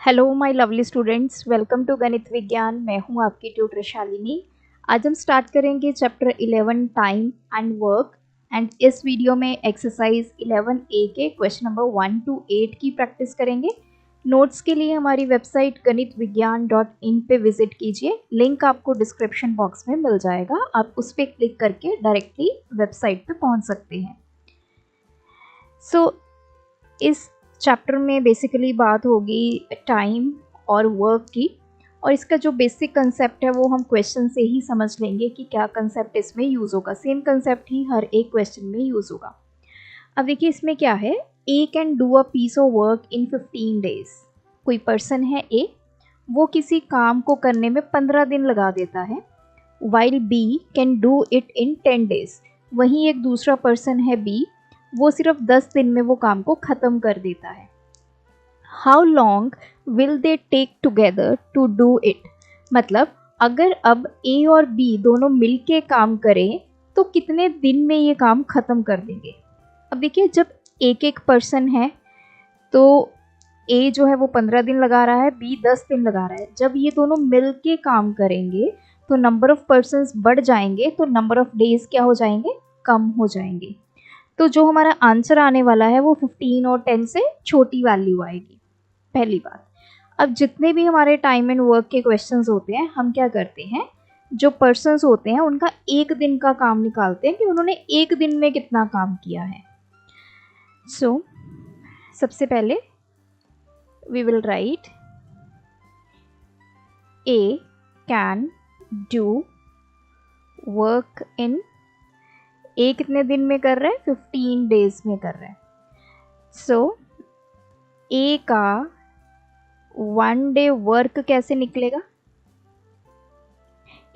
Hello my lovely students, welcome to गणित विज्ञान। मैं हूं आपकी ट्यूटर शालिनी। आज हम स्टार्ट करेंगे chapter 11 time and work. And इस वीडियो में एक्सरसाइज 11A के क्वेश्चन नंबर 1 to 8 की प्रैक्टिस करेंगे। नोट्स के लिए हमारी वेबसाइट ganitviggyan.in पे विजिट कीजिए। लिंक आपको डिस्क्रिप्शन बॉक्स में मिल जाएगा, आप उस पर क्लिक करके डायरेक्टली वेबसाइट पे पहुंच सकते हैं। इस चैप्टर में बेसिकली बात होगी टाइम और वर्क की, और इसका जो बेसिक कंसेप्ट है वो हम क्वेश्चन से ही समझ लेंगे कि क्या कंसेप्ट इसमें यूज़ होगा। सेम कंसेप्ट ही हर एक क्वेश्चन में यूज़ होगा। अब देखिए इसमें क्या है, A can do a piece of work in 15 days. कोई पर्सन है ए, वो किसी काम को करने में 15 दिन लगा देता है। While B can do it in 10 days. वहीं एक दूसरा पर्सन है बी, वो सिर्फ 10 दिन में वो काम को ख़त्म कर देता है। How long will they take together to do it. मतलब अगर अब ए और बी दोनों मिल के काम करें तो कितने दिन में ये काम ख़त्म कर देंगे। अब देखिए जब एक एक पर्सन है तो ए जो है वो 15 दिन लगा रहा है, बी 10 दिन लगा रहा है। जब ये दोनों मिल के काम करेंगे तो नंबर ऑफ पर्सन्स बढ़ जाएंगे, तो नंबर ऑफ डेज क्या हो जाएंगे, कम हो जाएंगे। तो जो हमारा आंसर आने वाला है वो 15 और 10 से छोटी वैल्यू आएगी, पहली बात। अब जितने भी हमारे टाइम एंड वर्क के क्वेश्चंस होते हैं, हम क्या करते हैं, जो पर्सन्स होते हैं उनका एक दिन का काम निकालते हैं कि उन्होंने एक दिन में कितना काम किया है। सबसे पहले we will write A can do work in, A कितने दिन में कर रहा है, 15 डेज में कर रहा है। ए का 1 डे वर्क कैसे निकलेगा,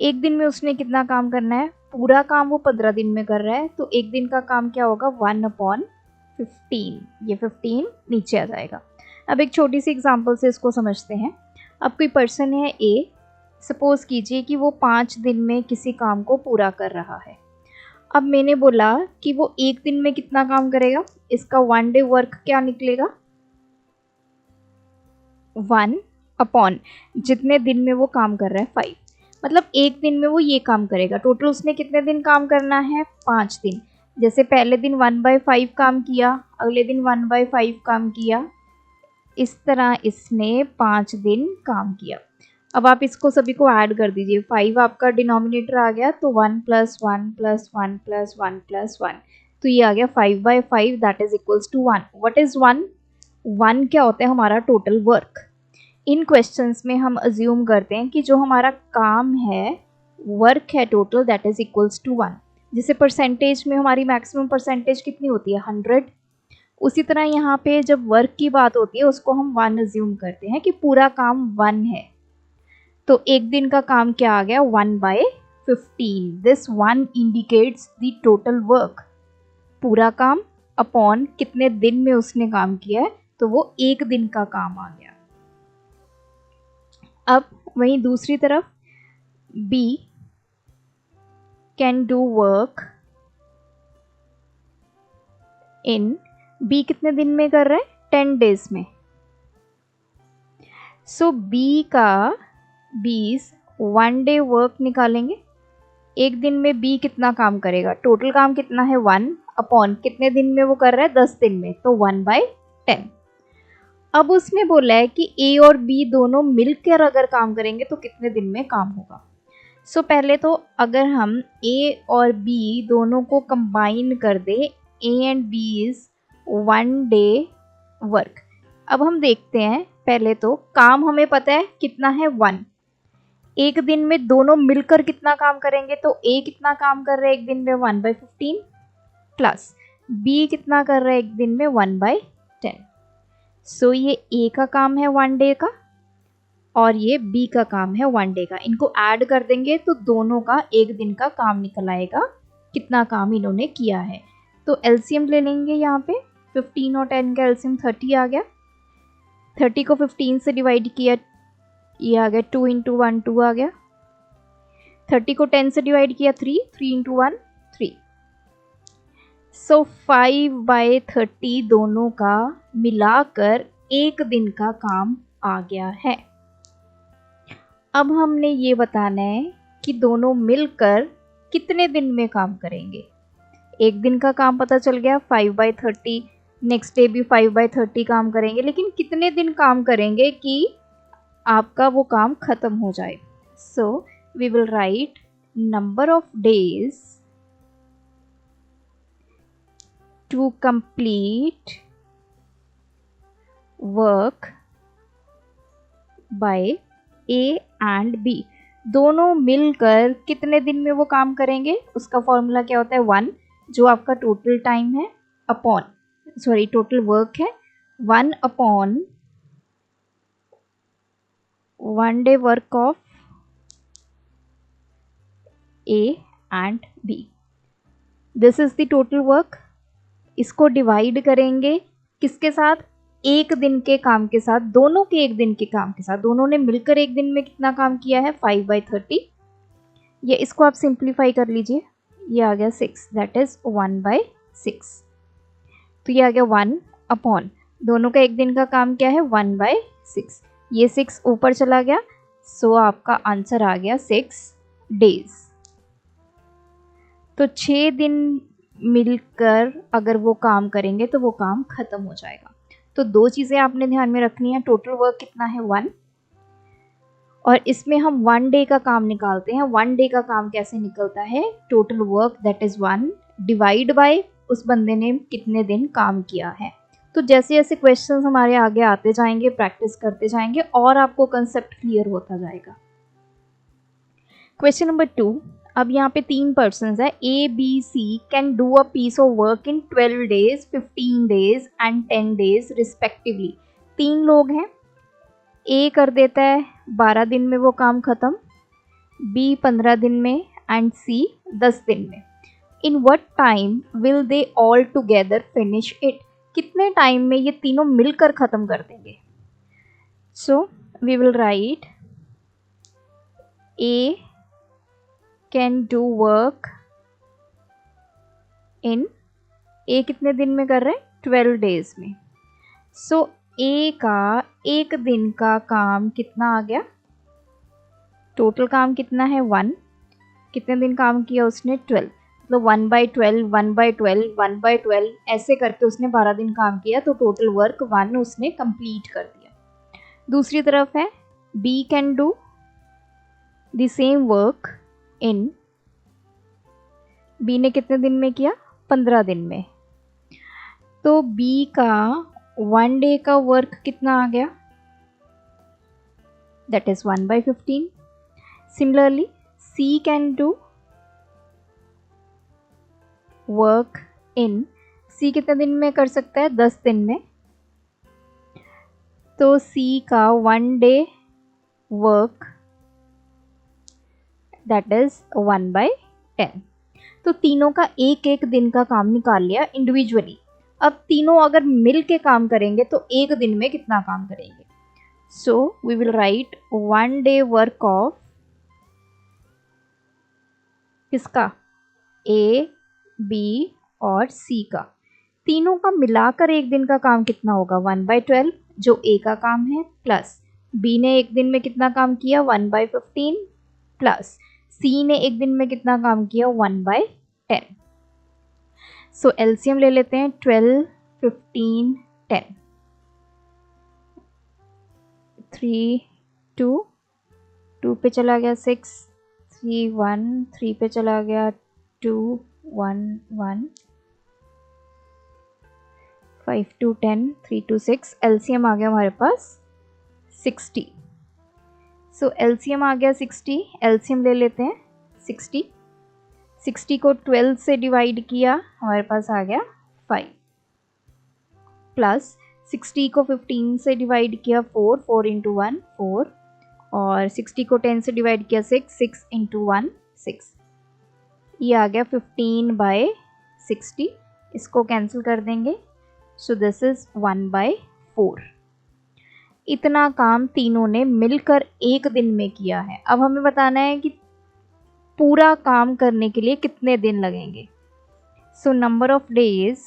एक दिन में उसने कितना काम करना है, पूरा काम वो 15 दिन में कर रहा है, तो एक दिन का काम क्या होगा, 1/15। ये 15 नीचे आ जाएगा। अब एक छोटी सी एग्जांपल से इसको समझते हैं। अब कोई पर्सन है ए, सपोज कीजिए कि वो 5 दिन में किसी काम को पूरा कर रहा है। अब मैंने बोला कि वो एक दिन में कितना काम करेगा, इसका 1 डे वर्क क्या निकलेगा, 1/, जितने दिन में वो काम कर रहा है 5। मतलब एक दिन में वो ये काम करेगा। टोटल उसने कितने दिन काम करना है, 5 दिन। जैसे पहले दिन 1/5 काम किया, अगले दिन 1/5 काम किया, इस तरह इसने 5 दिन काम किया। अब आप इसको सभी को ऐड कर दीजिए। 5 आपका डिनोमिनेटर आ गया, तो 1 + 1 + 1 + 1 + 1, तो ये आ गया 5/5, that is equals to 1। What is 1? 1 क्या होता है, हमारा टोटल वर्क। इन क्वेश्चंस में हम अज्यूम करते हैं कि जो हमारा काम है, वर्क है total, that is equals to 1। जैसे परसेंटेज में हमारी मैक्सिमम परसेंटेज कितनी होती है, 100। उसी तरह यहाँ पे जब वर्क की बात होती है उसको हम 1 अज्यूम करते हैं कि पूरा काम 1 है। तो एक दिन का काम क्या आ गया, 1/15। This 1 indicates the total work. पूरा काम अपॉन कितने दिन में उसने काम किया है, तो वो एक दिन का काम आ गया। अब वहीं दूसरी तरफ B can do work in, B कितने दिन में कर रहा है, 10 डेज में। बी का 1 डे वर्क निकालेंगे। एक दिन में बी कितना काम करेगा, टोटल काम कितना है 1 अपॉन कितने दिन में वो कर रहा है, 10 दिन में, तो 1/10। अब उसने बोला है कि ए और बी दोनों मिलकर अगर काम करेंगे तो कितने दिन में काम होगा। पहले तो अगर हम ए और बी दोनों को कंबाइन कर दे, A and B is 1 day work. अब हम देखते हैं, पहले तो काम हमें पता है कितना है, 1। एक दिन में दोनों मिलकर कितना काम करेंगे, तो ए कितना काम कर रहा है एक दिन में, 1/15, प्लस बी कितना कर रहा है एक दिन में, 1/10। ये ए का काम है 1 डे का और ये बी का काम है 1 डे का। इनको ऐड कर देंगे तो दोनों का एक दिन का काम निकल आएगा, कितना काम इन्होंने किया है। तो एलसीएम ले लेंगे यहाँ पे, 15 और 10 का एलसीएम 30 आ गया। 30 को 15 से डिवाइड किया, ये आ गया 2 × 1 2 आ गया। 30 को 10 से डिवाइड किया 3 × 1 3। 5/30 दोनों का मिलाकर एक दिन का काम आ गया है। अब हमने ये बताना है कि दोनों मिलकर कितने दिन में काम करेंगे। एक दिन का काम पता चल गया 5/30, नेक्स्ट डे भी 5/30 काम करेंगे, लेकिन कितने दिन काम करेंगे कि आपका वो काम खत्म हो जाए। So we will write number of days to complete work by A and B. दोनों मिलकर कितने दिन में वो काम करेंगे, उसका फॉर्मूला क्या होता है, 1 जो आपका टोटल टाइम है अपॉन टोटल वर्क है, 1 upon 1 day work of A and B. This is the total work. इसको डिवाइड करेंगे किसके साथ, एक दिन के काम के साथ, दोनों के एक दिन के काम के साथ। दोनों ने मिलकर एक दिन में कितना काम किया है, 5/30। ये इसको आप सिंप्लीफाई कर लीजिए, ये आ गया 6, दैट इज 1/6। तो ये आ गया 1 अपॉन, दोनों का एक दिन का काम क्या है, 1/6। ये 6 ऊपर चला गया, सो आपका आंसर आ गया 6 डेज। तो 6 दिन मिलकर अगर वो काम करेंगे तो वो काम खत्म हो जाएगा। तो 2 चीज़ें आपने ध्यान में रखनी है, टोटल वर्क कितना है 1, और इसमें हम 1 डे का काम निकालते हैं। 1 डे का काम कैसे निकलता है, total work that is 1 divide by उस बंदे ने कितने दिन काम किया है। तो जैसे जैसे क्वेश्चंस हमारे आगे आते जाएंगे, प्रैक्टिस करते जाएंगे और आपको कंसेप्ट क्लियर होता जाएगा। क्वेश्चन नंबर 2, अब यहाँ पे 3 पर्सन्स है, A B C can do a piece of work in 12 days, 15 days and 10 days respectively. 3 लोग हैं, ए कर देता है 12 दिन में वो काम खत्म, बी 15 दिन में एंड सी 10 दिन में। In what time will they all together finish it. कितने टाइम में ये तीनों मिलकर खत्म कर देंगे। So we will write A can do work in, A कितने दिन में कर रहे हैं, 12 days में। सो ए का एक दिन का काम कितना आ गया, टोटल काम कितना है 1, कितने दिन काम किया उसने 12, मतलब 1/12 1/12 1/12 ऐसे करके उसने 12 दिन काम किया, तो टोटल वर्क 1 उसने कंप्लीट कर दिया। दूसरी तरफ है B can do the same work in, B ने कितने दिन में किया, 15 दिन में। तो बी का 1 डे का वर्क कितना आ गया, that is 1/15। Similarly C can do work in, C कितने दिन में कर सकता है, 10 दिन में। तो सी का 1 डे वर्क दैट इज 1/10। तो तीनों का एक एक दिन का काम निकाल लिया इंडिविजुअली। अब तीनों अगर मिल के काम करेंगे तो एक दिन में कितना काम करेंगे। So we will write 1 day work of किसका, ए बी और सी का, तीनों का मिलाकर एक दिन का काम कितना होगा, 1/12 जो ए का काम है, प्लस बी ने एक दिन में कितना काम किया 1/15, प्लस सी ने एक दिन में कितना काम किया 1/10। सो एलसीएम ले लेते हैं, 12 15 10, 3 2 2 पे चला गया 6, 3 1 3 पे चला गया 2 1 1, 5 2 10 3 2 6, एलसीएम आ गया हमारे पास 60। सो एलसीएम आ गया 60, एलसीएम ले लेते हैं 60। 60 को 12 से डिवाइड किया, हमारे पास आ गया 5, प्लस 60 को 15 से डिवाइड किया 4, 4 इंटू 1 4, और 60 को 10 से डिवाइड किया 6, 6 इंटू 1 6, ये आ गया 15/60। इसको कैंसिल कर देंगे, सो दिस इज 1/4। इतना काम तीनों ने मिलकर एक दिन में किया है। अब हमें बताना है कि पूरा काम करने के लिए कितने दिन लगेंगे। सो नंबर ऑफ डेज,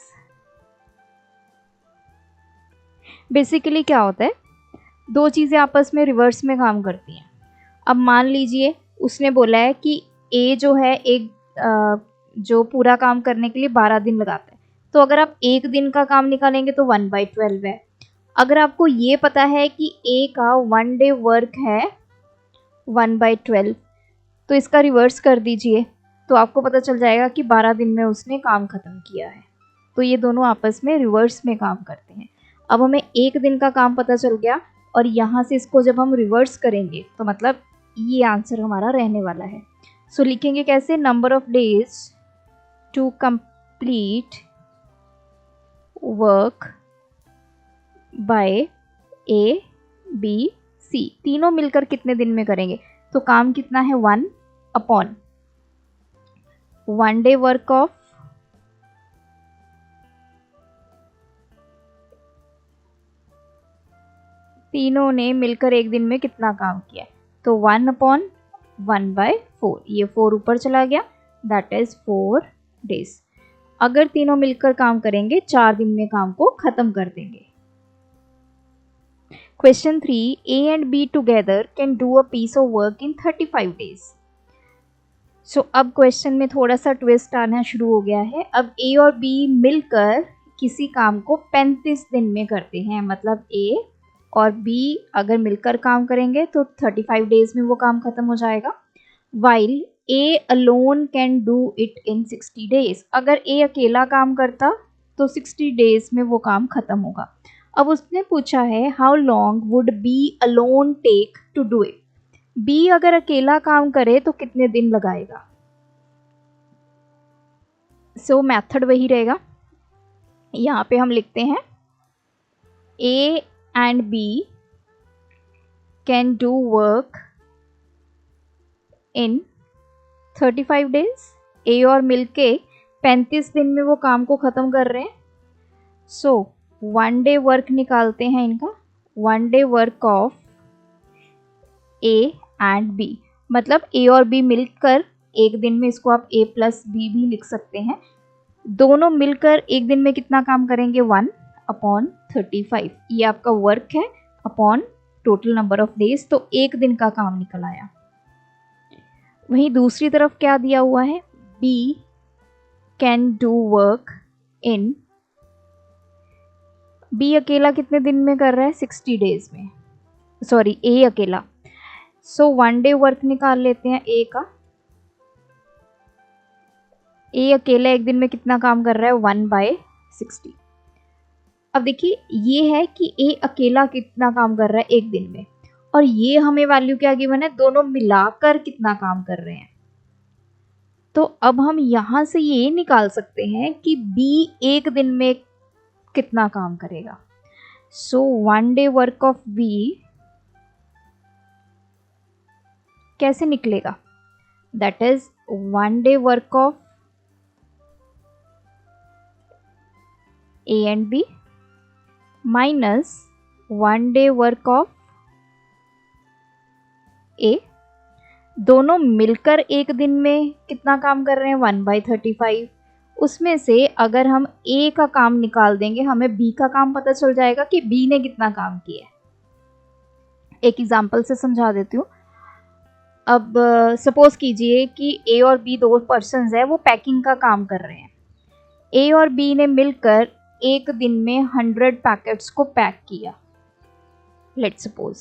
बेसिकली क्या होता है, दो चीज़ें आपस में रिवर्स में काम करती हैं। अब मान लीजिए उसने बोला है कि ए जो है एक जो पूरा काम करने के लिए 12 दिन लगाता है, तो अगर आप एक दिन का काम निकालेंगे तो 1/12 है। अगर आपको ये पता है कि ए का 1 डे वर्क है 1/12, तो इसका रिवर्स कर दीजिए, तो आपको पता चल जाएगा कि 12 दिन में उसने काम ख़त्म किया है। तो ये दोनों आपस में रिवर्स में काम करते हैं। अब हमें एक दिन का काम पता चल गया, और यहाँ से इसको जब हम रिवर्स करेंगे तो मतलब ये आंसर हमारा रहने वाला है। सो लिखेंगे कैसे, number of days to complete work by A B C, तीनों मिलकर कितने दिन में करेंगे, तो काम कितना है 1/1 डे वर्क ऑफ तीनों ने मिलकर एक दिन में कितना काम किया, तो 1/1/4, ये 4 ऊपर चला गया, दैट इज 4 डेज। अगर तीनों मिलकर काम करेंगे 4 दिन में काम को खत्म कर देंगे। Question 3, A and B together can do a piece of work in 35 days. सो अब क्वेश्चन में थोड़ा सा ट्विस्ट आना शुरू हो गया है। अब A और B मिलकर किसी काम को 35 दिन में करते हैं, मतलब A और B अगर मिलकर काम करेंगे तो 35 डेज में वो काम खत्म हो जाएगा। While A alone can do it in 60 days, अगर A अकेला काम करता तो 60 डेज में वो काम खत्म होगा। अब उसने पूछा है how long would B alone take to do it, B अगर अकेला काम करे तो कितने दिन लगाएगा। सो मेथड वही रहेगा, यहाँ पे हम लिखते हैं A and B can do work in 35 days, A और मिलके 35 दिन में वो काम को ख़त्म कर रहे हैं। सो 1 डे वर्क निकालते हैं इनका, 1 day work of A and B, मतलब A और B मिलकर एक दिन में, इसको आप A + B भी लिख सकते हैं, दोनों मिलकर एक दिन में कितना काम करेंगे 1/35, ये आपका वर्क है upon total number of days, तो एक दिन का काम निकल आया। वहीं दूसरी तरफ क्या दिया हुआ है, B can do work in, B अकेला कितने दिन में कर रहा है 60 डेज में, सॉरी A अकेला। सो 1 डे वर्क निकाल लेते हैं A का, A अकेला एक दिन में कितना काम कर रहा है 1/60। अब देखिए ये है कि A अकेला कितना काम कर रहा है एक दिन में, और ये हमें वैल्यू क्या गिवन है, दोनों मिलाकर कितना काम कर रहे हैं। तो अब हम यहाँ से ये निकाल सकते हैं कि B एक दिन में कितना काम करेगा। सो 1 डे वर्क ऑफ B कैसे निकलेगा, that is 1 day work of A and B minus 1 day work of A, दोनों मिलकर एक दिन में कितना काम कर रहे हैं 1/35, उसमें से अगर हम A का काम निकाल देंगे हमें B का काम पता चल जाएगा कि B ने कितना काम किया है। एक एग्जांपल से समझा देती हूँ। अब सपोज कीजिए कि A और B दो पर्सन्स हैं, वो पैकिंग का काम कर रहे हैं। A और B ने मिलकर एक दिन में 100 पैकेट्स को पैक किया, लेट्स सपोज।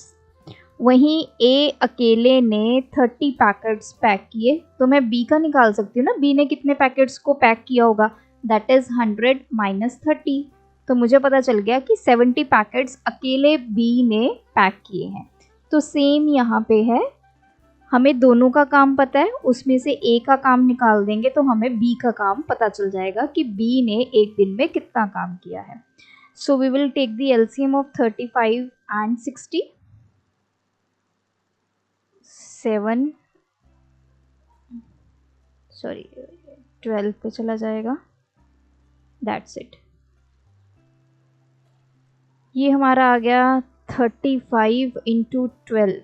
वहीं A अकेले ने 30 पैकेट्स पैक किए, तो मैं B का निकाल सकती हूँ ना, B ने कितने पैकेट्स को पैक किया होगा, दैट इज 100 माइनस 30, तो मुझे पता चल गया कि 70 पैकेट्स अकेले B ने पैक किए हैं। तो सेम यहाँ पे है, हमें दोनों का काम पता है, उसमें से A का काम निकाल देंगे तो हमें B का काम पता चल जाएगा कि B ने एक दिन में कितना काम किया है। So we will take the LCM of 35 and 60, 12 पे चला जाएगा, दैट्स इट। ये हमारा आ गया 35 × 12,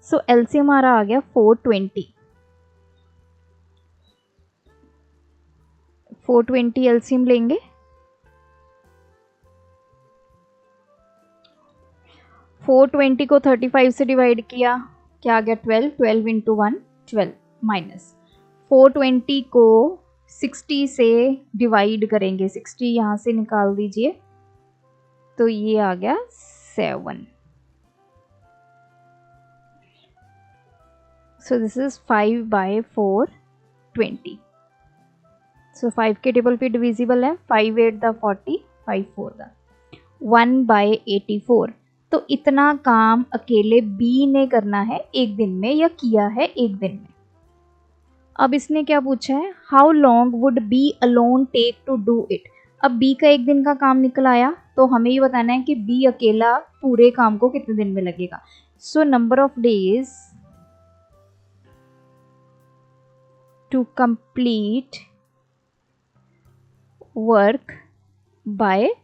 सो LCM हमारा आ गया 420। 420 एलसीएम लेंगे। 420 को 35 से डिवाइड किया, क्या आ गया 12, 12 इंटू 1 12 माइनस 420 को 60 से डिवाइड करेंगे, 60 यहाँ से निकाल दीजिए तो ये आ गया 7। So this is 5/420। सो 5 के टेबल पे डिविजिबल है, 5 8 द 40, 5 4 द 1/84। तो इतना काम अकेले बी ने करना है एक दिन में, या किया है एक दिन में। अब इसने क्या पूछा है, how long would B alone take to do it. अब बी का एक दिन का काम निकल आया, तो हमें ये बताना है कि बी अकेला पूरे काम को कितने दिन में लगेगा। So number of days to complete work by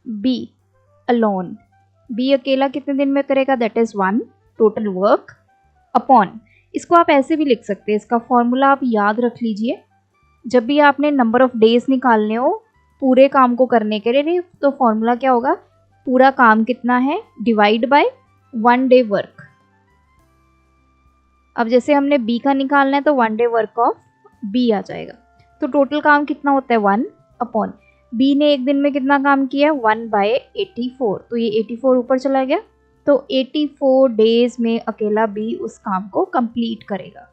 B alone, B अकेला कितने दिन में करेगा, that is 1 total work upon, इसको आप ऐसे भी लिख सकते हैं, इसका फॉर्मूला आप याद रख लीजिए। जब भी आपने नंबर ऑफ डेज निकालने हो पूरे काम को करने के लिए, तो फॉर्मूला क्या होगा, पूरा काम कितना है डिवाइड बाय 1 डे वर्क। अब जैसे हमने बी का निकालना है तो 1 डे वर्क ऑफ बी आ जाएगा, तो टोटल काम कितना होता है 1 अपॉन, बी ने एक दिन में कितना काम किया 1/84, तो ये 84 ऊपर चला गया, तो 84 डेज में अकेला बी उस काम को कंप्लीट करेगा।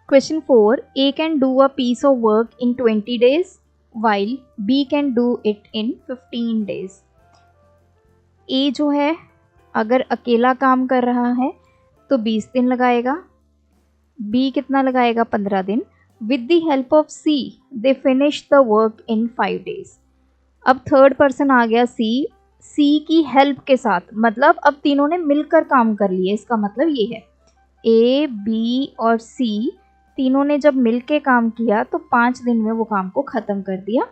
Question 4, A can do a piece of work in 20 days while B can do it in 15 days। A जो है अगर अकेला काम कर रहा है तो 20 दिन लगाएगा, बी कितना लगाएगा 15 दिन। With the help of C they finish the work in 5 days। अब थर्ड पर्सन आ गया सी, सी की हेल्प के साथ, मतलब अब तीनों ने मिलकर काम कर लिए, इसका मतलब ये है ए बी और सी तीनों ने जब मिलके काम किया तो 5 दिन में वो काम को ख़त्म कर दिया।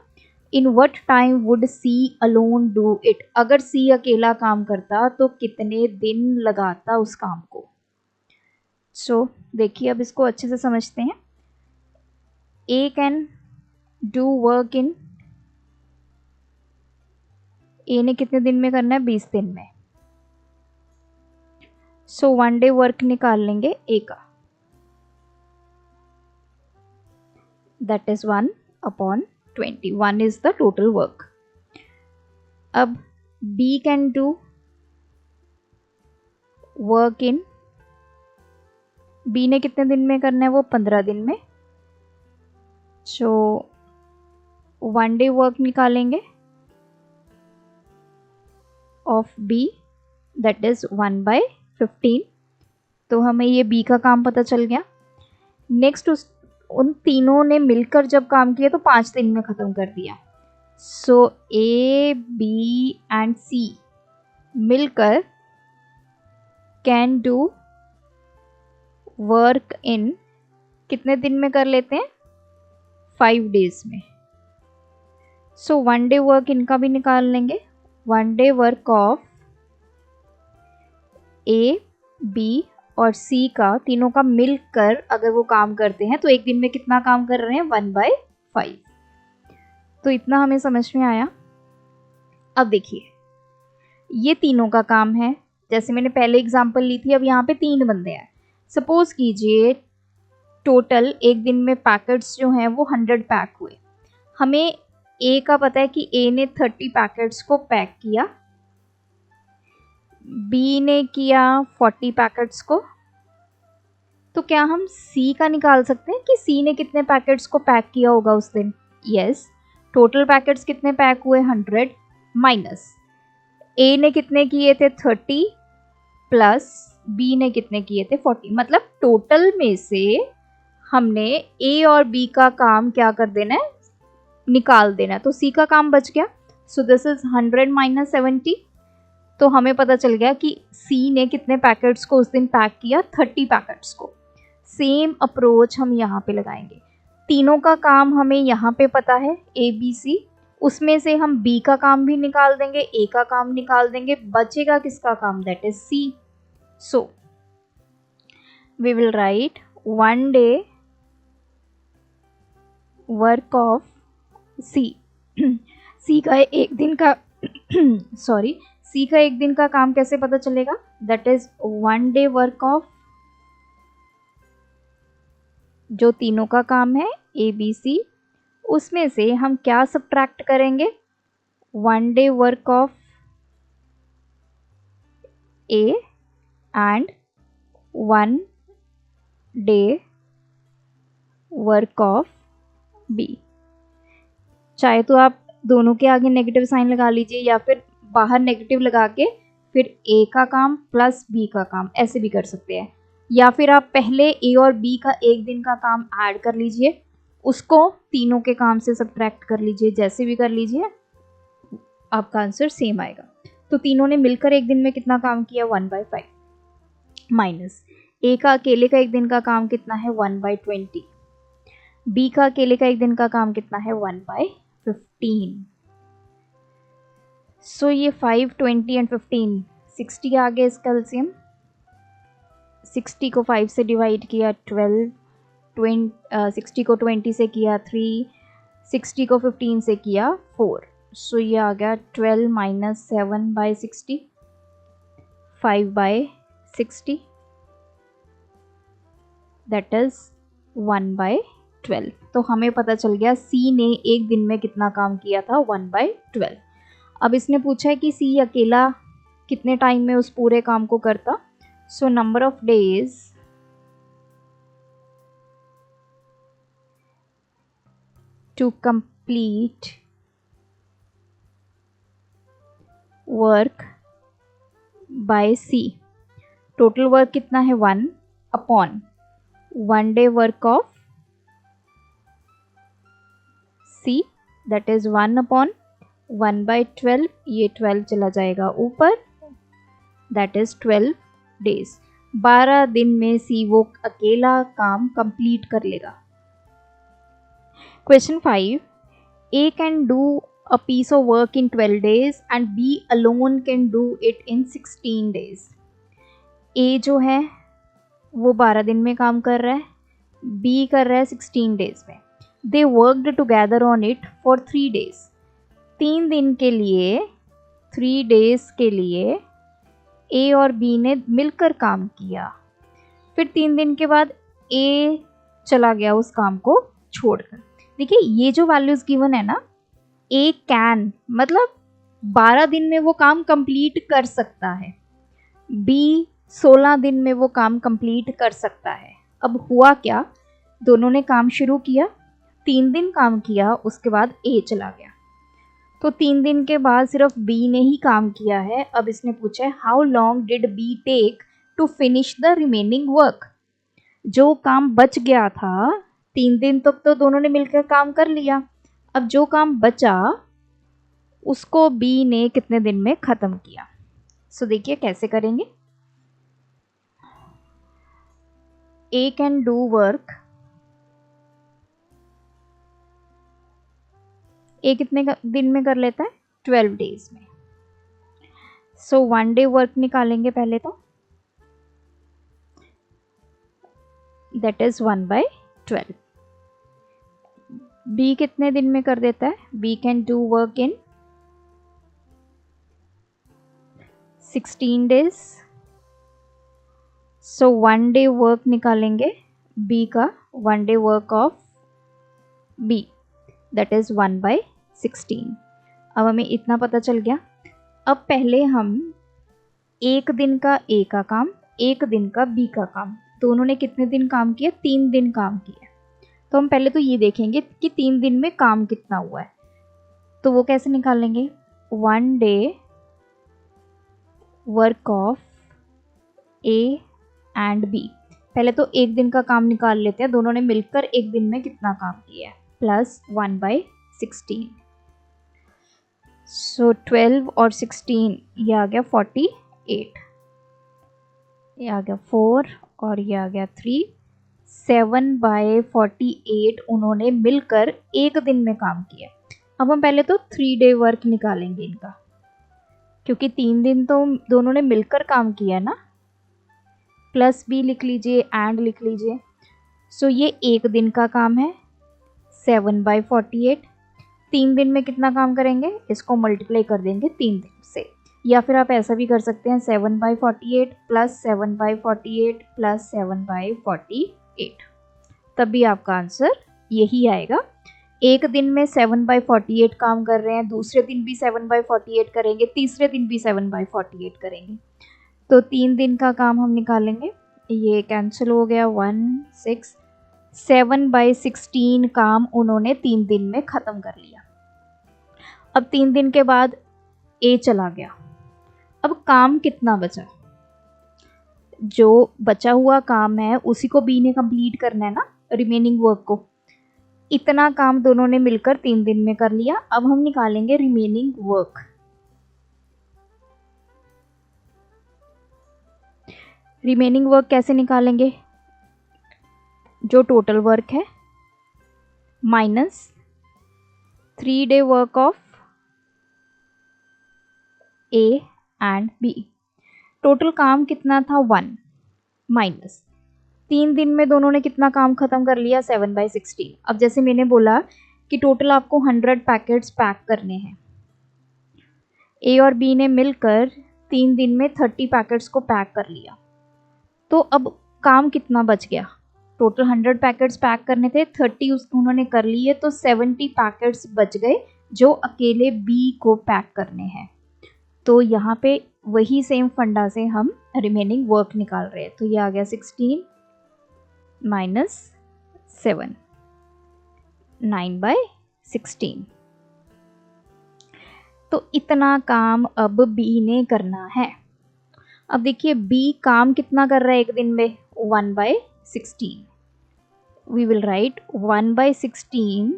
In what time would C alone do it, अगर सी अकेला काम करता तो कितने दिन लगाता उस काम को। सो देखिए अब इसको अच्छे से समझते हैं। ए कैन डू वर्क इन, ए ने कितने दिन में करना है 20 दिन में, सो 1 डे वर्क निकाल लेंगे ए का, that is 1/20, 1 is the total work। अब B can do work in, B ने कितने दिन में करना है वो 15 दिन में, सो 1 डे वर्क निकालेंगे ऑफ B, दैट इज 1/15, तो हमें ये B का काम पता चल गया। नेक्स्ट उन तीनों ने मिलकर जब काम किया तो 5 दिन में ख़त्म कर दिया। सो ए बी एंड सी मिलकर कैन डू वर्क इन कितने दिन में कर लेते हैं 5 days में। सो 1 डे वर्क इनका भी निकाल लेंगे, 1 day work of A B और सी का, तीनों का मिलकर अगर वो काम करते हैं तो एक दिन में कितना काम कर रहे हैं 1/5। तो इतना हमें समझ में आया। अब देखिए ये तीनों का काम है, जैसे मैंने पहले एग्जांपल ली थी, अब यहाँ पे 3 बंदे हैं। सपोज कीजिए टोटल एक दिन में पैकेट्स जो हैं वो 100 पैक हुए। हमें ए का पता है कि ए ने 30 पैकेट्स को पैक किया, बी ने किया 40 पैकेट्स को, तो क्या हम सी का निकाल सकते हैं कि सी ने कितने पैकेट्स को पैक किया होगा उस दिन। यस, टोटल पैकेट्स कितने पैक हुए 100 माइनस ए ने कितने किए थे 30 प्लस बी ने कितने किए थे 40, मतलब टोटल में से हमने ए और बी का काम क्या कर देना है निकाल देना है, तो सी का काम बच गया। सो दिस इज 100 माइनस 70, तो हमें पता चल गया कि सी ने कितने पैकेट्स को उस दिन पैक किया 30 पैकेट्स को। सेम अप्रोच हम यहाँ पे लगाएंगे, तीनों का काम हमें यहाँ पे पता है ए बी सी, उसमें से हम बी का काम भी निकाल देंगे, ए का काम निकाल देंगे, बचेगा किसका काम, that is C. So we will write 1 day work of C. C का एक दिन का सॉरी, सी का एक दिन का काम कैसे पता चलेगा? That is 1 day work of जो तीनों का काम है ए बी सी, उसमें से हम क्या सब्ट्रैक्ट करेंगे? 1 day work of A and 1 day work of B. चाहे तो आप दोनों के आगे नेगेटिव साइन लगा लीजिए या फिर बाहर नेगेटिव लगा के फिर ए का काम प्लस बी का काम ऐसे भी कर सकते हैं, या फिर आप पहले ए और बी का एक दिन का काम ऐड कर लीजिए, उसको तीनों के काम से सब्ट्रैक्ट कर लीजिए, जैसे भी कर लीजिए आपका आंसर सेम आएगा। तो तीनों ने मिलकर एक दिन में कितना काम किया? 1/5 माइनस ए का अकेले का एक दिन का काम कितना है? 1/20। बी का अकेले का एक दिन का काम कितना है? 1/15। सो ये 5, 20 एंड 15 60 आ गया इसका एलसीएम। 60 को 5 से डिवाइड किया 12, 60 को 20 से किया 3, 60 को 15 से किया 4। सो ये आ गया 12 माइनस 7/60, 5/60, दैट इज 1/12। तो हमें पता चल गया सी ने एक दिन में कितना काम किया था? 1/12। अब इसने पूछा है कि सी अकेला कितने टाइम में उस पूरे काम को करता। So number of days to complete work by C, total work कितना है? 1 upon 1 day work of C, that is 1 upon 1/12, ये 12 चला जाएगा ऊपर, दैट इज 12 डेज। 12 दिन में सी वो अकेला काम कंप्लीट कर लेगा। Question 5, A can do a piece of work in 12 days and B alone can do it in 16 days। A जो है वो 12 दिन में काम कर रहा है, B कर रहा है 16 डेज में। They worked together on it for 3 days। 3 दिन के लिए, 3 डेज के लिए A और B ने मिलकर काम किया। फिर 3 दिन के बाद A चला गया उस काम को छोड़कर। देखिए ये जो वैल्यूज गिवन है ना, ए कैन मतलब 12 दिन में वो काम कंप्लीट कर सकता है, बी 16 दिन में वो काम कंप्लीट कर सकता है। अब हुआ क्या, दोनों ने काम शुरू किया, 3 दिन काम किया, उसके बाद ए चला गया, तो 3 दिन के बाद सिर्फ बी ने ही काम किया है। अब इसने पूछा है how long did B take to finish the remaining work. जो काम बच गया था 3 दिन तक तो दोनों ने मिलकर काम कर लिया, अब जो काम बचा उसको बी ने कितने दिन में खत्म किया। सो देखिए कैसे करेंगे। ए कैन डू वर्क, ए कितने दिन में कर लेता है? 12 डेज में। सो 1 डे वर्क निकालेंगे पहले तो, दैट इज 1/12। बी कितने दिन में कर देता है? B can do work in 16 days. So 1 day work निकालेंगे बी का, 1 day work of B, that is 1/16। अब हमें इतना पता चल गया। अब पहले हम एक दिन का ए का काम, एक दिन का बी का काम, दोनों ने कितने दिन काम किया? 3 दिन काम किया। तो हम पहले तो ये देखेंगे कि 3 दिन में काम कितना हुआ है, तो वो कैसे निकालेंगे? 1 day work of A and B, पहले तो एक दिन का काम निकाल लेते हैं, दोनों ने मिलकर एक दिन में कितना काम किया है, प्लस 1/16। सो 12 और 16 ये आ गया 48, ये आ गया 4 और ये आ गया 3, 7/48 उन्होंने मिलकर एक दिन में काम किया। अब हम पहले तो 3 डे वर्क निकालेंगे इनका, क्योंकि 3 दिन तो दोनों ने मिलकर काम किया ना, प्लस बी लिख लीजिए एंड लिख लीजिए। सो ये एक दिन का काम है 7/48। 3 दिन में कितना काम करेंगे, इसको मल्टीप्लाई कर देंगे 3 दिन से, या फिर आप ऐसा भी कर सकते हैं 7/48 प्लस 7/48 प्लस 7/48, तब भी आपका आंसर यही आएगा। एक दिन में 7/48 काम कर रहे हैं, दूसरे दिन भी 7/48 करेंगे, तीसरे दिन भी 7/48 करेंगे, तो 3 दिन का काम हम निकालेंगे। ये कैंसिल हो गया, 1 6 7/16 काम उन्होंने 3 दिन में ख़त्म कर लिया। अब 3 दिन के बाद ए चला गया, अब काम कितना बचा, जो बचा हुआ काम है उसी को बी ने कंप्लीट करना है ना, रिमेनिंग वर्क को। इतना काम दोनों ने मिलकर 3 दिन में कर लिया। अब हम निकालेंगे रिमेनिंग वर्क। रिमेनिंग वर्क कैसे निकालेंगे, जो टोटल वर्क है minus 3 day work of A and B. Total काम कितना था 1, माइनस 3 दिन में दोनों ने कितना काम खत्म कर लिया 7/16। अब जैसे मैंने बोला कि टोटल आपको 100 पैकेट्स पैक करने हैं, ए और बी ने मिलकर 3 दिन में 30 पैकेट्स को पैक कर लिया, तो अब काम कितना बच गया, टोटल 100 पैकेट्स पैक करने थे, 30 उन्होंने कर लिए, तो 70 पैकेट्स बच गए जो अकेले बी को पैक करने हैं। तो यहाँ पे वही सेम फंडा से हम रिमेनिंग वर्क निकाल रहे हैं। तो ये आ गया 16 माइनस 7, 9/16। तो इतना काम अब बी ने करना है। अब देखिए बी काम कितना कर रहा है एक दिन में, 1/16। We will write 1/16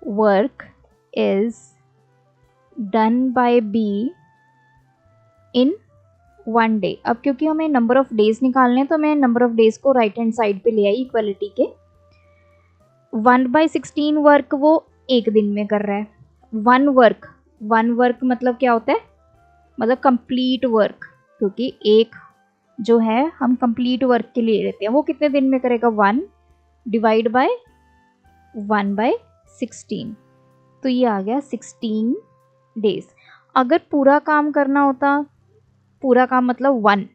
work is done by B in 1 day. अब क्योंकि हमें नंबर ऑफ डेज निकालने हैं तो मैं नंबर ऑफ डेज को राइट हैंड साइड पे ले आई इक्वलिटी के। 1/16 वर्क वो एक दिन में कर रहा है। वन वर्क मतलब क्या होता है, मतलब कंप्लीट वर्क, क्योंकि एक जो है हम कंप्लीट वर्क के लिए लेते हैं, वो कितने दिन में करेगा 1 डिवाइड बाय 1/16, तो ये आ गया 16 डेज। अगर पूरा काम करना होता, पूरा काम मतलब 1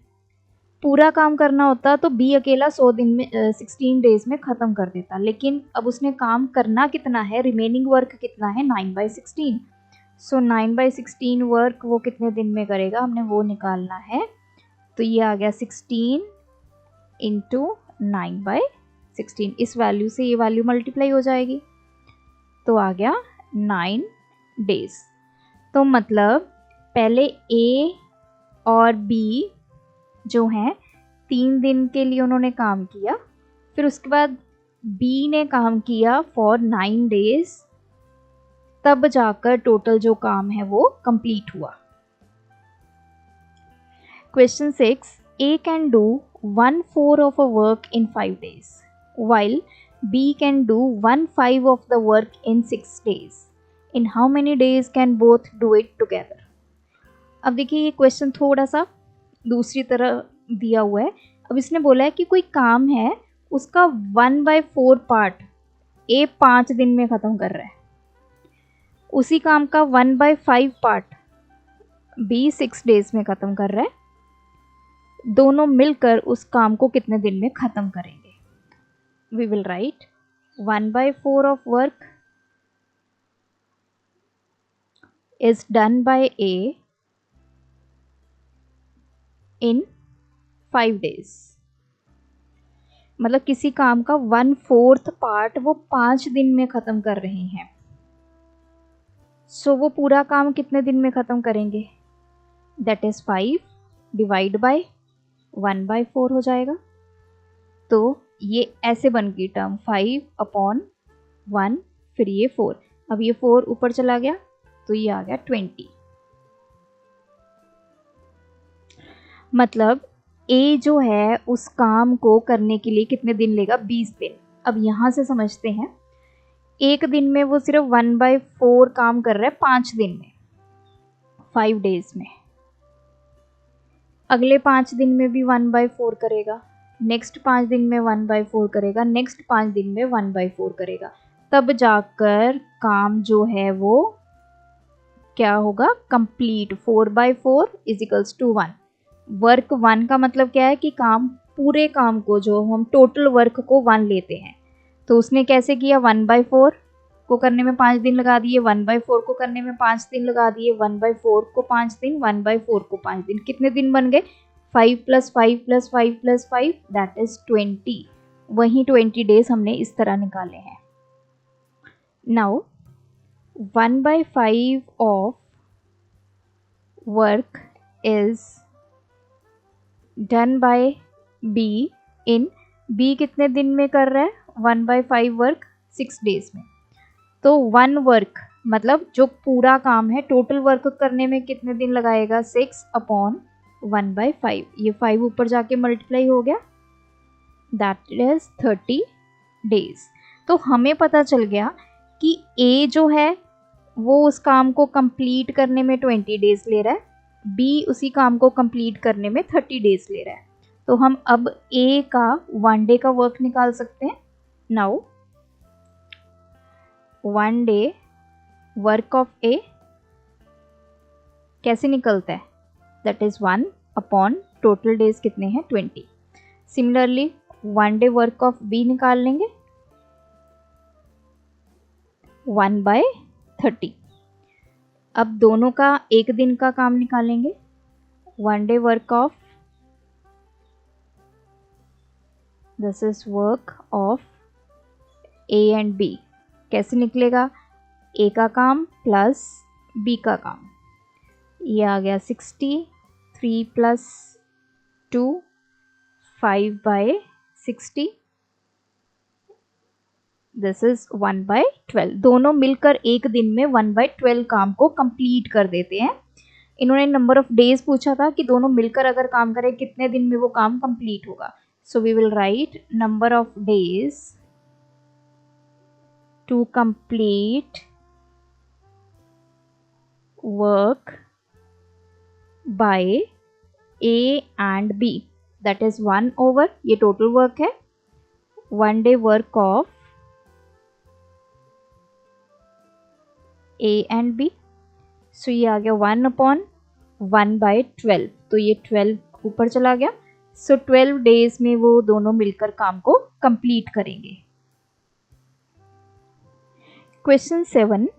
पूरा काम करना होता तो बी अकेला 100 दिन में 16 डेज में ख़त्म कर देता, लेकिन अब उसने काम करना कितना है, रिमेनिंग वर्क कितना है 9/16। सो 9/16 वर्क वो कितने दिन में करेगा, हमने वो निकालना है। तो ये आ गया 16 इंटू 9/16, इस वैल्यू से ये वैल्यू मल्टीप्लाई हो जाएगी, तो आ गया 9 डेज। तो मतलब पहले ए और बी जो हैं 3 दिन के लिए उन्होंने काम किया, फिर उसके बाद बी ने काम किया फॉर 9 डेज, तब जाकर टोटल जो काम है वो कंप्लीट हुआ। Question 6, A can do 1/4 of a work in 5 days while B can do 1/5 of the work in 6 days. In how many days can both do it together? अब देखिए ये क्वेश्चन थोड़ा सा दूसरी तरह दिया हुआ है। अब इसने बोला है कि कोई काम है उसका 1/4 पार्ट ए 5 दिन में ख़त्म कर रहा है, उसी काम का 1/5 पार्ट बी 6 डेज में ख़त्म कर रहा है। दोनों मिलकर उस काम को कितने दिन में ख़त्म करेंगे। We will write 1/4 of work is done by A in 5 days, मतलब किसी काम का 1/4 पार्ट वो 5 दिन में ख़त्म कर रहे हैं। सो वो पूरा काम कितने दिन में ख़त्म करेंगे, दैट इज़ 5 डिवाइड बाय 1/4 हो जाएगा। तो ये ऐसे बन गई टर्म 5/1, फिर ये 4, अब ये 4 ऊपर चला गया तो ये आ गया 20। मतलब ए जो है उस काम को करने के लिए कितने दिन लेगा, 20 दिन। अब यहाँ से समझते हैं, एक दिन में वो सिर्फ 1/4 काम कर रहा है 5 दिन में, 5 डेज में। अगले 5 दिन में भी 1/4 करेगा, नेक्स्ट 5 दिन में 1/4 करेगा, नेक्स्ट 5 दिन में 1/4 करेगा, तब जाकर काम जो है वो क्या होगा, कंप्लीट। 4/4 equals to 1। वर्क 1 का मतलब क्या है कि काम, पूरे काम को, जो हम टोटल वर्क को 1 लेते हैं, तो उसने कैसे किया, 1/4 को करने में 5 दिन लगा दिए, 1/4 को करने में 5 दिन लगा दिए, 1/4 को 5 दिन, 1/4 को 5 दिन, कितने दिन बन गए, 5 + 5 + 5 + 5 दैट इज 20। वहीं 20 डेज हमने इस तरह निकाले हैं। Now 1/5 of work is done by B in, B कितने दिन में कर रहा है 1/5 वर्क, 6 डेज में। तो 1 वर्क मतलब जो पूरा काम है, टोटल वर्क करने में कितने दिन लगाएगा, 6/1/5। ये 5 ऊपर जाके मल्टीप्लाई हो गया, दैट इज 30 डेज। तो हमें पता चल गया कि ए जो है वो उस काम को कंप्लीट करने में 20 डेज ले रहा है, बी उसी काम को कंप्लीट करने में 30 डेज ले रहा है। तो हम अब ए का 1 डे का वर्क निकाल सकते हैं। नाउ 1 डे वर्क ऑफ ए कैसे निकलता है, दैट इज 1 / टोटल डेज कितने हैं 20। Similarly 1 day work of B निकाल लेंगे, 1/30। अब दोनों का एक दिन का काम निकालेंगे, 1 day work of, this is work of A and B, कैसे निकलेगा, ए का काम प्लस बी का काम, ये आ गया 60, 3 + 2 5/60, दिस इज 1/12। दोनों मिलकर एक दिन में 1/12 काम को कंप्लीट कर देते हैं। इन्होंने नंबर ऑफ डेज पूछा था कि दोनों मिलकर अगर काम करें कितने दिन में वो काम कंप्लीट होगा। So we will write number of days to complete work by A and B, that is 1/, ये टोटल वर्क है, 1 day work of A and B. So ये आ गया 1/1/12, तो ये 12 ऊपर चला गया। सो 12 डेज में वो दोनों मिलकर काम को कंप्लीट करेंगे। Question 7,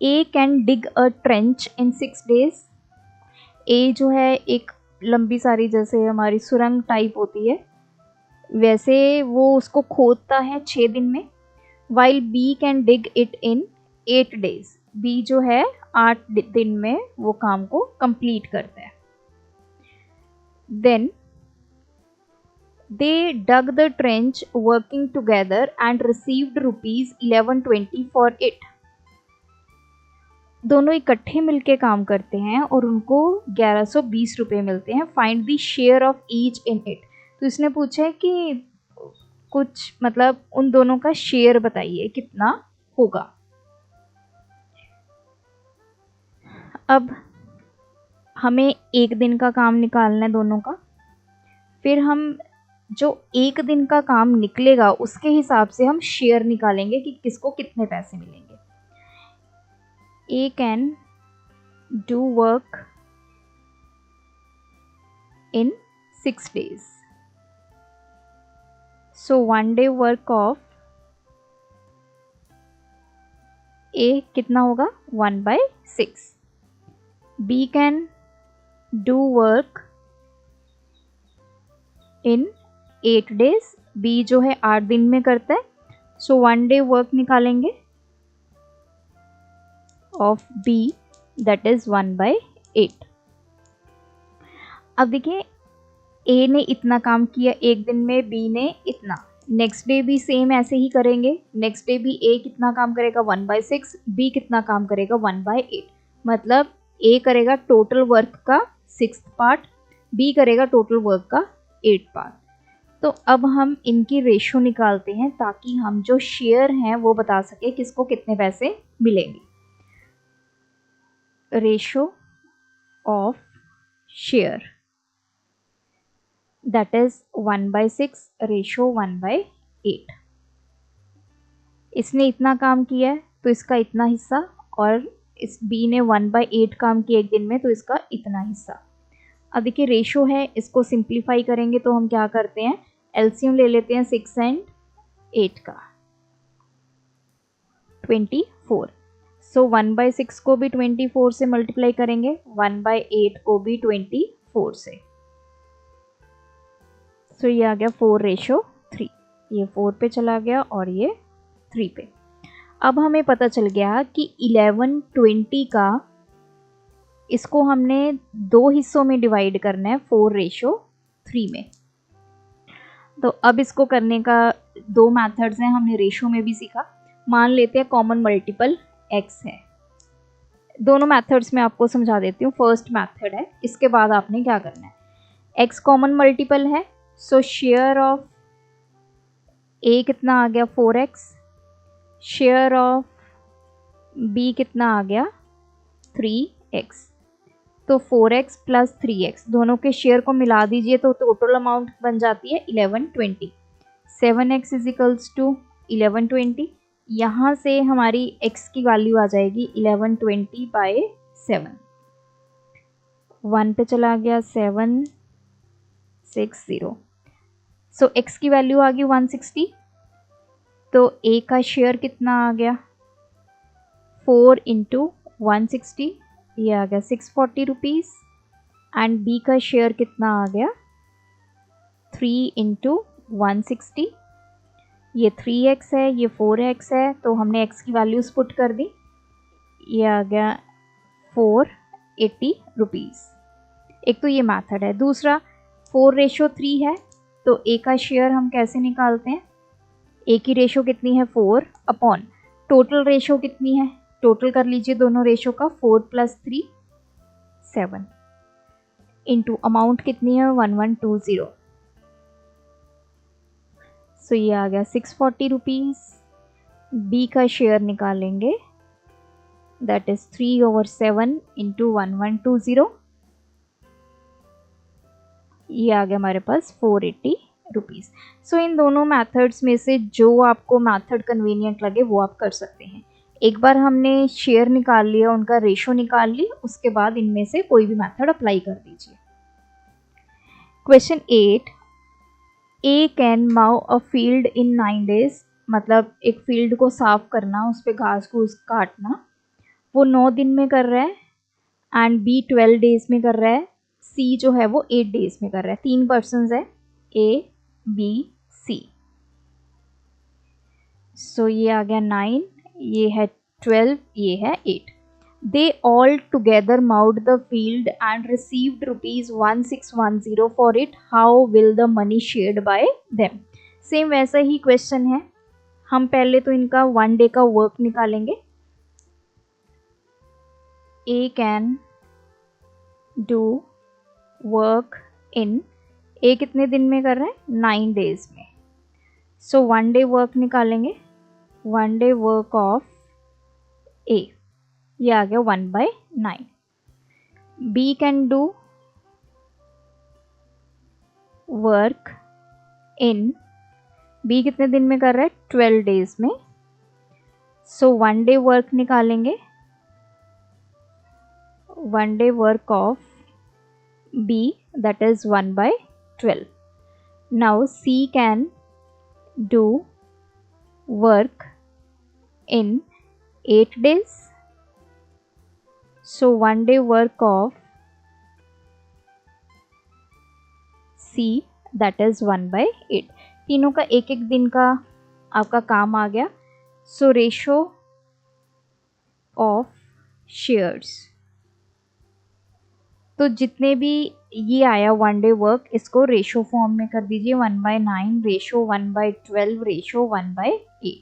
A can dig a trench in 6 days. A जो है एक लंबी सारी, जैसे हमारी सुरंग टाइप होती है, वैसे वो उसको खोदता है 6 दिन में। While B can dig it in 8 days, B जो है 8 दिन में वो काम को कंप्लीट करता है। Then they dug the trench working together and received ₹1120 for it. दोनों इकट्ठे मिलके काम करते हैं और उनको 1120 रुपये मिलते हैं। Find the share of each in it. तो इसने पूछा है कि कुछ मतलब उन दोनों का शेयर बताइए कितना होगा। अब हमें एक दिन का काम निकालना है दोनों का, फिर हम जो एक दिन का काम निकलेगा उसके हिसाब से हम शेयर निकालेंगे कि किसको कितने पैसे मिलेंगे। A can do work in 6 days, so 1 day work of A कितना होगा 1/6। B can do work in 8 days, B जो है 8 दिन में करता है, सो 1 डे वर्क निकालेंगे ऑफ बी, दैट इज 1/8। अब देखिए ए ने इतना काम किया एक दिन में, बी ने इतना, नेक्स्ट डे भी सेम ऐसे ही करेंगे। नेक्स्ट डे भी ए कितना काम करेगा 1/6, बी कितना काम करेगा 1/8। मतलब ए करेगा टोटल वर्क का 6th पार्ट, बी करेगा टोटल वर्क का 8th पार्ट। तो अब हम इनकी रेशो निकालते हैं ताकि हम जो शेयर हैं वो बता सके किसको कितने पैसे मिलेंगे। Ratio of share, that is 1/6 ratio 1/8। इसने इतना काम किया है तो इसका इतना हिस्सा, और इस बी ने 1/8 काम किया एक दिन में तो इसका इतना हिस्सा। अब देखिए रेशो है, इसको सिंप्लीफाई करेंगे तो हम क्या करते हैं, एलसीएम ले लेते हैं 6 एंड 8 का, 24। सो 1/6 को भी 24 से मल्टीप्लाई करेंगे, 1/8 को भी 24 से। सो ये आ गया 4:3। ये 4 पे चला गया और ये 3 पे। अब हमें पता चल गया कि 11/20 का इसको हमने 2 हिस्सों में डिवाइड करना है 4:3 में। तो अब इसको करने का 2 मेथड्स हैं, हमने रेशो में भी सीखा। मान लेते हैं कॉमन मल्टीपल x है। दोनों मेथड्स में आपको समझा देती हूँ। फर्स्ट मेथड है, इसके बाद आपने क्या करना है, x कॉमन मल्टीपल है, सो शेयर ऑफ a कितना आ गया 4x, शेयर ऑफ b कितना आ गया 3x। तो 4x प्लस 3x दोनों के शेयर को मिला दीजिए तो टोटल अमाउंट बन जाती है 11/20। 7x is equals to 11/20। यहाँ से हमारी x की वैल्यू आ जाएगी 11/20/7। 1 पे चला गया 760। सो x की वैल्यू आ गई 160। तो a का शेयर कितना आ गया 4 इंटू 160, ये आ गया 640 रुपीज़। एंड बी का शेयर कितना आ गया 3 इंटू 160, ये 3x है, ये 4x है, तो हमने x की वैल्यूज पुट कर दी, ये आ गया 480 रुपीज़। एक तो ये मेथड है। दूसरा 4:3 है, तो a का शेयर हम कैसे निकालते हैं, a की रेशो कितनी है 4 अपॉन टोटल रेशो कितनी है, टोटल कर लीजिए दोनों रेशो का, 4 + 3 7 इंटू अमाउंट कितनी है 1120। सो ये आ गया 640 रुपीज़। बी का शेयर निकालेंगे, दैट इज 3/7 इंटू 1120, ये आ गया हमारे पास 480 रुपीज़। सो इन दोनों मेथड्स में से जो आपको मेथड कन्वीनियंट लगे वो आप कर सकते हैं। एक बार हमने शेयर निकाल लिया, उनका रेशो निकाल ली, उसके बाद इनमें से कोई भी मेथड अप्लाई कर दीजिए। Question 8, A can mow a field in 9 days, मतलब एक फील्ड को साफ करना, उस पर घास घूस काटना, वो 9 दिन में कर रहा है। एंड बी 12 days में कर रहा है, सी जो है वो 8 days में कर रहा है। 3 पर्सन है, ए बी सी। सो ये आ गया 9, ये है 12, ये है 8। They all together mowed the field and received rupees 1610 for it. How will the money shared by them? Same वैसा ही क्वेश्चन है। हम पहले तो इनका 1 day का वर्क निकालेंगे। A can do work in, A कितने दिन में कर रहा है 9 days में। सो 1 day वर्क निकालेंगे, 1 day वर्क ऑफ A, ये आ गया 1/9। B can do work in, B कितने दिन में कर रहा है 12 days में। सो 1 day वर्क निकालेंगे, 1 day work of B, that is 1/12. Now C can do work in 8 days. So 1 day work of C, that is 1/8. तीनों का एक एक दिन का आपका काम आ गया। सो रेशो ऑफ शेयर्स, तो जितने भी ये आया 1 day वर्क, इसको रेशो फॉर्म में कर दीजिए, 1/9 रेशो 1/12 रेशो 1/8।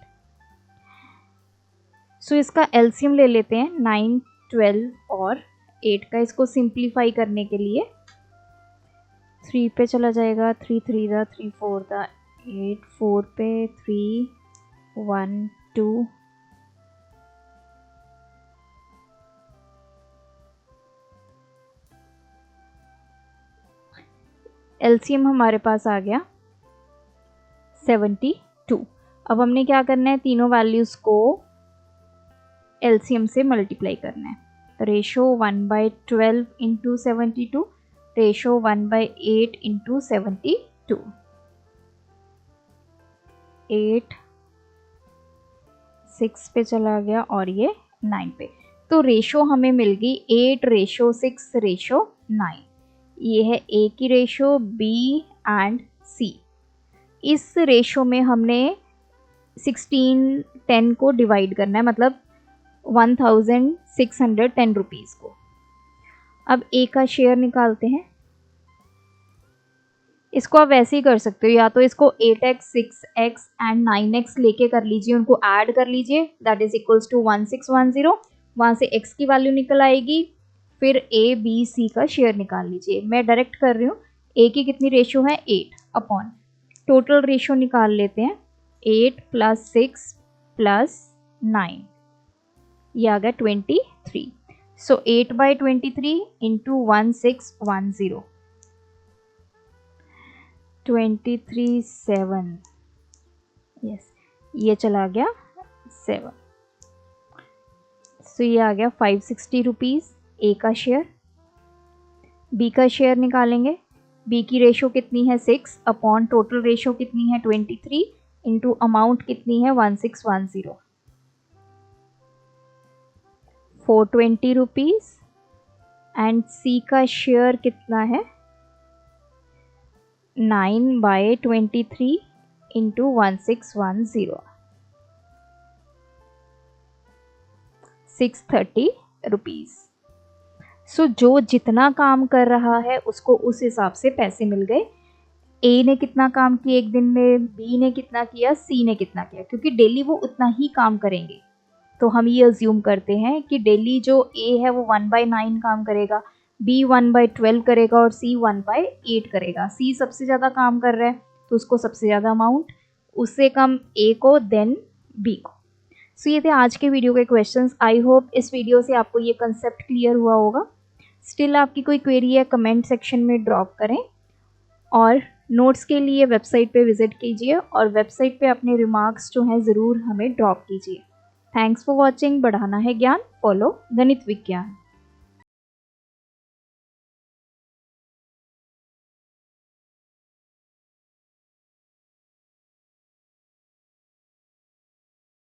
सो इसका एलसीएम ले लेते हैं 9, 12 और 8 का। इसको सिंप्लीफाई करने के लिए 3 पे चला जाएगा, 3 3 दा 3 4 दा 8, 4 पे 3 1 2, एलसीएम हमारे पास आ गया 72। अब हमने क्या करना है, तीनों वैल्यूज़ को एलसीएम से मल्टीप्लाई करना है। रेशो 1/12 इंटू 72, रेशो 1/8 इंटू 72, 8 6 पे चला गया और ये 9 पे। तो रेशो हमें मिल गई 8:6:9। ये है ए की रेशो, बी एंड सी। इस रेशो में हमने 1610 को डिवाइड करना है, मतलब 1610 रुपीज़ को। अब ए का शेयर निकालते हैं। इसको आप वैसे ही कर सकते हो, या तो इसको 8x 6x एंड 9x लेके कर लीजिए, उनको ऐड कर लीजिए, दैट इज इक्वल्स टू 1610। वहाँ से x की वैल्यू निकल आएगी, फिर a b c का शेयर निकाल लीजिए। मैं डायरेक्ट कर रही हूँ। a की कितनी रेशो है, 8 अपॉन टोटल रेशो निकाल लेते हैं, 8 + 6 + 9, ये आ गया 23। सो 8/23 इंटू 1610, 23/7, यस, ये चला गया 7। सो ये आ गया 560 रुपीज़ ए का शेयर। बी का शेयर निकालेंगे। बी की रेशो कितनी है, 6 अपॉन टोटल रेशो कितनी है, 23 इंटू अमाउंट कितनी है, 1610, 420 रुपीज़। एंड सी का शेयर कितना है, 9/23 इंटू 1610, 630 रुपीज़। सो जो जितना काम कर रहा है उसको उस हिसाब से पैसे मिल गए। ए ने कितना काम किया एक दिन में, बी ने कितना किया, सी ने कितना किया, क्योंकि डेली वो उतना ही काम करेंगे। तो हम ये अज्यूम करते हैं कि डेली जो ए है वो 1/9 काम करेगा, बी 1/12 करेगा और सी 1/8 करेगा। सी सबसे ज़्यादा काम कर रहा है तो उसको सबसे ज़्यादा अमाउंट, उससे कम ए को, देन बी को। सो ये थे आज के वीडियो के क्वेश्चंस। आई होप इस वीडियो से आपको ये कंसेप्ट क्लियर हुआ होगा। स्टिल आपकी कोई क्वेरी है कमेंट सेक्शन में ड्रॉप करें, और नोट्स के लिए वेबसाइट पे विजिट कीजिए, और वेबसाइट पे अपने रिमार्क्स जो हैं ज़रूर हमें ड्रॉप कीजिए। Thanks for watching. बढ़ाना है ज्ञान, फॉलो गणित विज्ञान।